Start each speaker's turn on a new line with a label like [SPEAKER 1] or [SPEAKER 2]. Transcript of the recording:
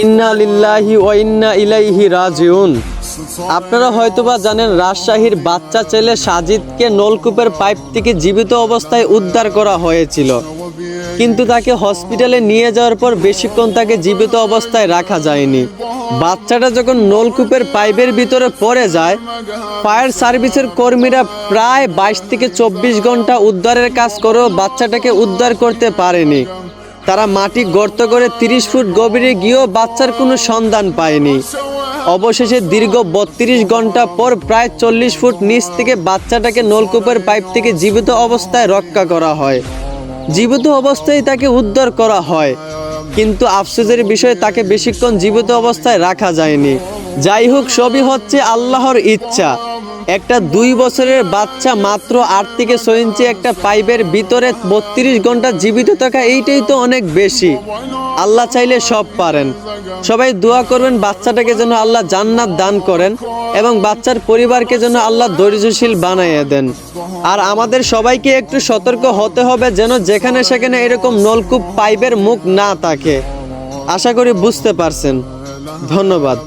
[SPEAKER 1] ইন্না লিল্লাহি ওয়া ইন্না ইলাইহি রাজিউন। আপনারা হয়তোবা জানেন, রাজশাহীর বাচ্চা ছেলে সাজিদকে নলকূপের পাইপ থেকে জীবিত অবস্থায় উদ্ধার করা হয়েছিল, কিন্তু তাকে হসপিটালে নিয়ে যাওয়ার পর বেশিক্ষণ তাকে জীবিত অবস্থায় রাখা যায়নি। বাচ্চাটা যখন নলকূপের পাইপের ভিতরে পড়ে যায়, ফায়ার সার্ভিসের কর্মীরা প্রায় 22 থেকে 24 ঘন্টা উদ্ধারের কাজ করেও বাচ্চাটাকে উদ্ধার করতে পারেনি। তারা মাটি গর্ত করে 30 ফুট গভীরে গিয়েও বাচ্চার কোনো সন্ধান পায়নি। অবশেষে দীর্ঘ 32 ঘন্টা পর প্রায় 40 ফুট নিচ থেকে বাচ্চাটাকে নলকূপের পাইপ থেকে জীবিত অবস্থায় রক্ষা করা হয়। জীবিত অবস্থায় তাকে উদ্ধার করা হয়, কিন্তু আফসোসের বিষয় তাকে বেশিক্ষণ জীবিত অবস্থায় রাখা যায়নি। যাই হোক, সবই হচ্ছে আল্লাহর ইচ্ছা। একটা 2 বছরের বাচ্চা মাত্র 8 থেকে 6 ইঞ্চি একটা পাইপের ভিতরে 32 ঘন্টা জীবিত থাকা, এইটাই তো অনেক বেশি। আল্লাহ চাইলে সব পারেন। সবাই দোয়া করবেন বাচ্চাটাকে যেন আল্লাহ জান্নাত দান করেন এবং বাচ্চার পরিবারকে যেন আল্লাহ ধৈর্যশীল বানাইয়ে দেন। আর আমাদের সবাইকে একটু সতর্ক হতে হবে যেন যেখানে সেখানে এরকম নলকূপ পাইপের মুখ না থাকে। আশা করি বুঝতে পারছেন। ধন্যবাদ।